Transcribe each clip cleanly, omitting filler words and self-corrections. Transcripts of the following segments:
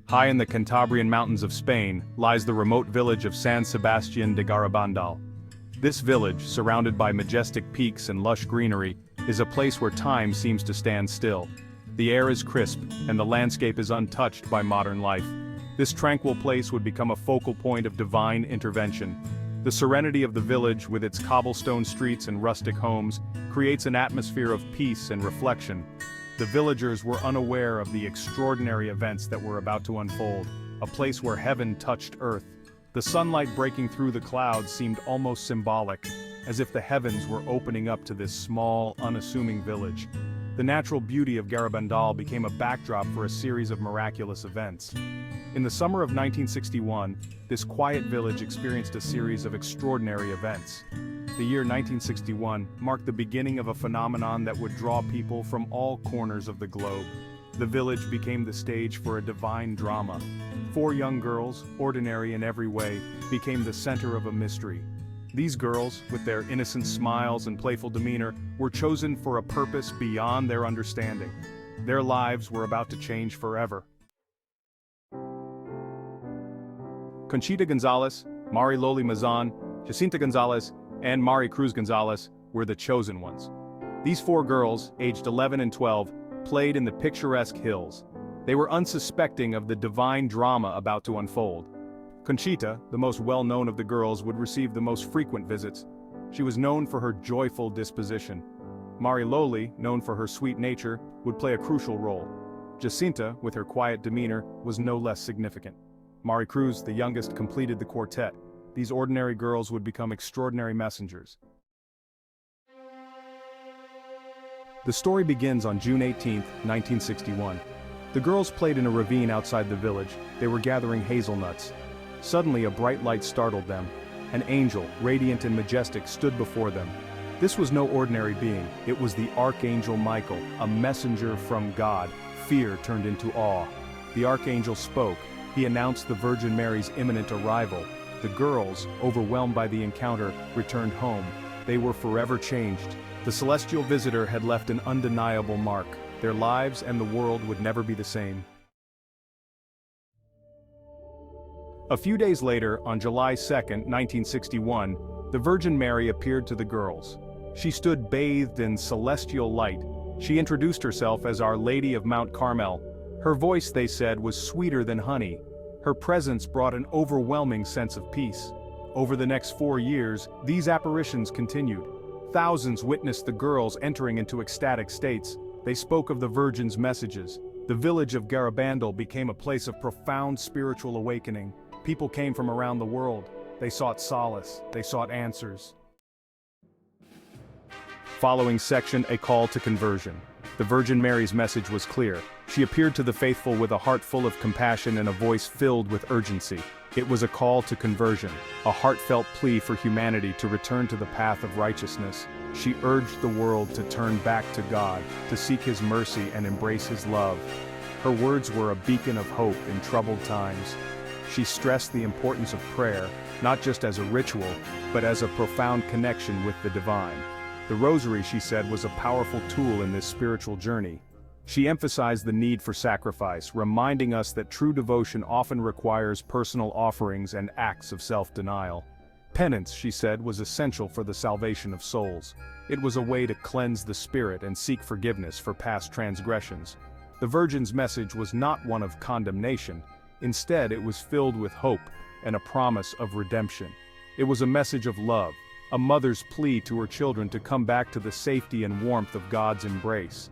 High in the Cantabrian mountains of Spain lies the remote village of San Sebastián de Garabandal. This village, surrounded by majestic peaks and lush greenery, is a place where time seems to stand still. The air is crisp, and the landscape is untouched by modern life. This tranquil place would become a focal point of divine intervention. The serenity of the village, with its cobblestone streets and rustic homes, creates an atmosphere of peace and reflection. The villagers were unaware of the extraordinary events that were about to unfold, a place where heaven touched earth. The sunlight breaking through the clouds seemed almost symbolic, as if the heavens were opening up to this small, unassuming village. The natural beauty of Garabandal became a backdrop for a series of miraculous events. In the summer of 1961, this quiet village experienced a series of extraordinary events. The year 1961 marked the beginning of a phenomenon that would draw people from all corners of the globe. The village became the stage for a divine drama. 4 young girls, ordinary in every way, became the center of a mystery. These girls, with their innocent smiles and playful demeanor, were chosen for a purpose beyond their understanding. Their lives were about to change forever. Conchita Gonzalez, Mari Loli Mazan, Jacinta Gonzalez, and Mari Cruz Gonzalez were the chosen ones. These 4 girls, aged 11 and 12, played in the picturesque hills. They were unsuspecting of the divine drama about to unfold. Conchita, the most well-known of the girls, would receive the most frequent visits. She was known for her joyful disposition. Mari Loli, known for her sweet nature, would play a crucial role. Jacinta, with her quiet demeanor, was no less significant. Mari Cruz, the youngest, completed the quartet. These ordinary girls would become extraordinary messengers. The story begins on June 18, 1961. The girls played in a ravine outside the village. They were gathering hazelnuts. Suddenly a bright light startled them. An angel, radiant and majestic, stood before them. This was no ordinary being. It was the Archangel Michael, a messenger from God. Fear turned into awe. The Archangel spoke. He announced the Virgin Mary's imminent arrival. The girls, overwhelmed by the encounter, returned home. They were forever changed. The celestial visitor had left an undeniable mark. Their lives and the world would never be the same. A few days later, on July 2, 1961, the Virgin Mary appeared to the girls. She stood bathed in celestial light. She introduced herself as Our Lady of Mount Carmel. Her voice, they said, was sweeter than honey. Her presence brought an overwhelming sense of peace. Over the next 4 years, these apparitions continued. Thousands witnessed the girls entering into ecstatic states. They spoke of the Virgin's messages. The village of Garabandal became a place of profound spiritual awakening. People came from around the world. They sought solace. They sought answers. Following section, a call to conversion. The Virgin Mary's message was clear. She appeared to the faithful with a heart full of compassion and a voice filled with urgency. It was a call to conversion, a heartfelt plea for humanity to return to the path of righteousness. She urged the world to turn back to God, to seek His mercy and embrace His love. Her words were a beacon of hope in troubled times. She stressed the importance of prayer, not just as a ritual, but as a profound connection with the divine. The Rosary, she said, was a powerful tool in this spiritual journey. She emphasized the need for sacrifice, reminding us that true devotion often requires personal offerings and acts of self-denial. Penance, she said, was essential for the salvation of souls. It was a way to cleanse the spirit and seek forgiveness for past transgressions. The Virgin's message was not one of condemnation. Instead, it was filled with hope and a promise of redemption. It was a message of love, a mother's plea to her children to come back to the safety and warmth of God's embrace.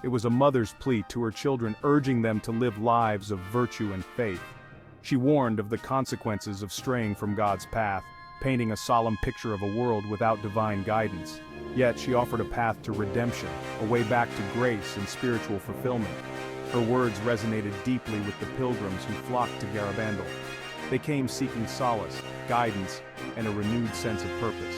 It was a mother's plea to her children, urging them to live lives of virtue and faith. She warned of the consequences of straying from God's path, painting a solemn picture of a world without divine guidance. Yet she offered a path to redemption, a way back to grace and spiritual fulfillment. Her words resonated deeply with the pilgrims who flocked to Garabandal. They came seeking solace, guidance, and a renewed sense of purpose.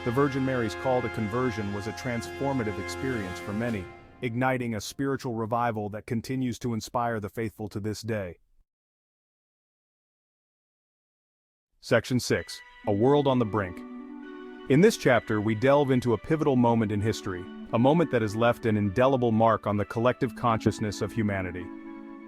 The Virgin Mary's call to conversion was a transformative experience for many, igniting a spiritual revival that continues to inspire the faithful to this day. Section 6. A World on the Brink. In this chapter, we delve into a pivotal moment in history, a moment that has left an indelible mark on the collective consciousness of humanity.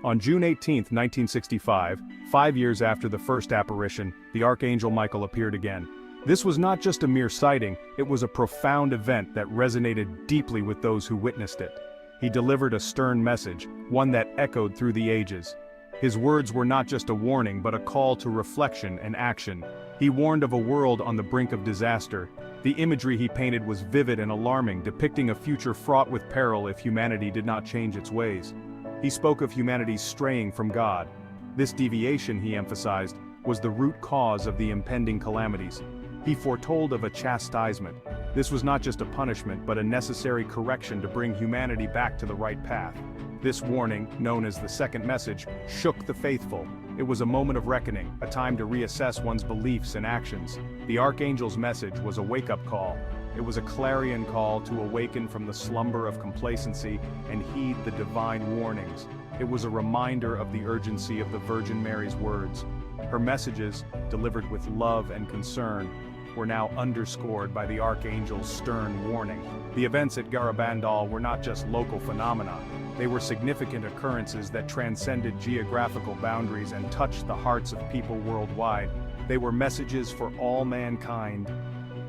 On June 18, 1965, 5 years after the first apparition, the Archangel Michael appeared again. This was not just a mere sighting, it was a profound event that resonated deeply with those who witnessed it. He delivered a stern message, one that echoed through the ages. His words were not just a warning but a call to reflection and action. He warned of a world on the brink of disaster. The imagery he painted was vivid and alarming, depicting a future fraught with peril if humanity did not change its ways. He spoke of humanity's straying from God. This deviation, he emphasized, was the root cause of the impending calamities. He foretold of a chastisement. This was not just a punishment but a necessary correction to bring humanity back to the right path. This warning, known as the second message, shook the faithful. It was a moment of reckoning, a time to reassess one's beliefs and actions. The Archangel's message was a wake-up call. It was a clarion call to awaken from the slumber of complacency and heed the divine warnings. It was a reminder of the urgency of the Virgin Mary's words. Her messages, delivered with love and concern, were now underscored by the Archangel's stern warning. The events at Garabandal were not just local phenomena. They were significant occurrences that transcended geographical boundaries and touched the hearts of people worldwide. They were messages for all mankind.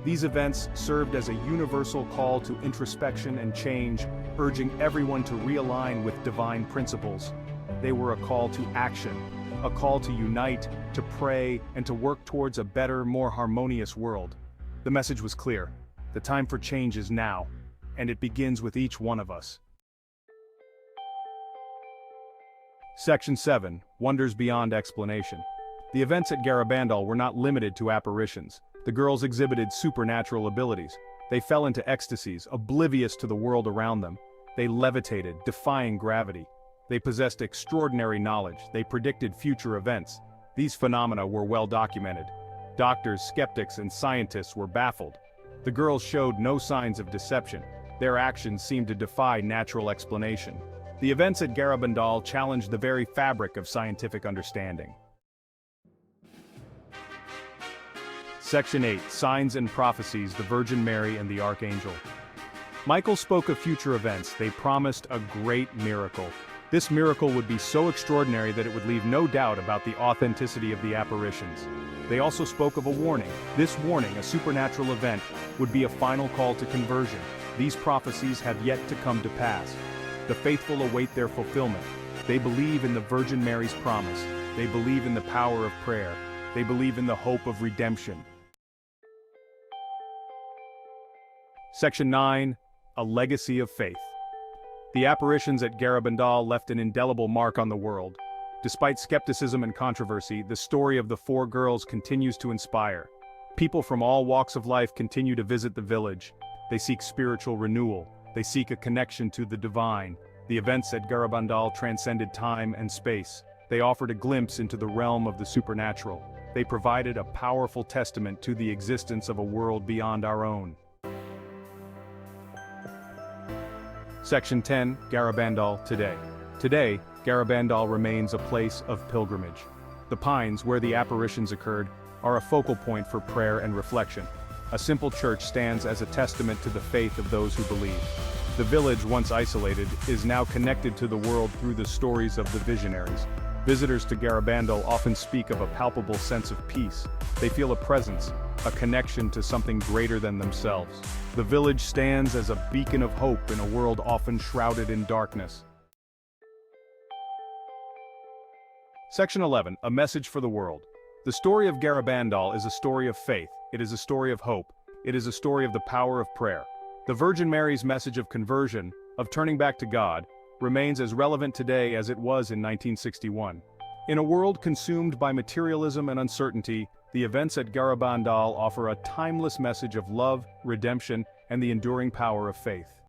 These events served as a universal call to introspection and change, urging everyone to realign with divine principles. They were a call to action, a call to unite, to pray, and to work towards a better, more harmonious world. The message was clear. The time for change is now, and it begins with each one of us. Section 7. Wonders Beyond Explanation. The events at Garabandal were not limited to apparitions. The girls exhibited supernatural abilities. They fell into ecstasies, oblivious to the world around them. They levitated, defying gravity. They possessed extraordinary knowledge. They predicted future events. These phenomena were well documented. Doctors, skeptics, and scientists were baffled. The girls showed no signs of deception. Their actions seemed to defy natural explanation. The events at Garabandal challenged the very fabric of scientific understanding. Section 8. Signs and Prophecies, the Virgin Mary and the Archangel. Michael spoke of future events. They promised a great miracle. This miracle would be so extraordinary that it would leave no doubt about the authenticity of the apparitions. They also spoke of a warning. This warning, a supernatural event, would be a final call to conversion. These prophecies have yet to come to pass. The faithful await their fulfillment. They believe in the Virgin Mary's promise. They believe in the power of prayer. They believe in the hope of redemption. Section 9. A Legacy of Faith. The apparitions at Garabandal left an indelible mark on the world. Despite skepticism and controversy, the story of the four girls continues to inspire. People from all walks of life continue to visit the village. They seek spiritual renewal. They seek a connection to the divine. The events at Garabandal transcended time and space. They offered a glimpse into the realm of the supernatural. They provided a powerful testament to the existence of a world beyond our own. Section 10. Garabandal Today. Today, Garabandal remains a place of pilgrimage. The pines, where the apparitions occurred, are a focal point for prayer and reflection. A simple church stands as a testament to the faith of those who believe. The village, once isolated, is now connected to the world through the stories of the Visionaries. Visitors to Garabandal often speak of a palpable sense of peace. They feel a presence, a connection to something greater than themselves. The village stands as a beacon of hope in a world often shrouded in darkness. Section 11. A Message for the World. The story of Garabandal is a story of faith. It is a story of hope. It is a story of the power of prayer. The Virgin Mary's message of conversion, of turning back to God, remains as relevant today as it was in 1961. In a world consumed by materialism and uncertainty, the events at Garabandal offer a timeless message of love, redemption, and the enduring power of faith.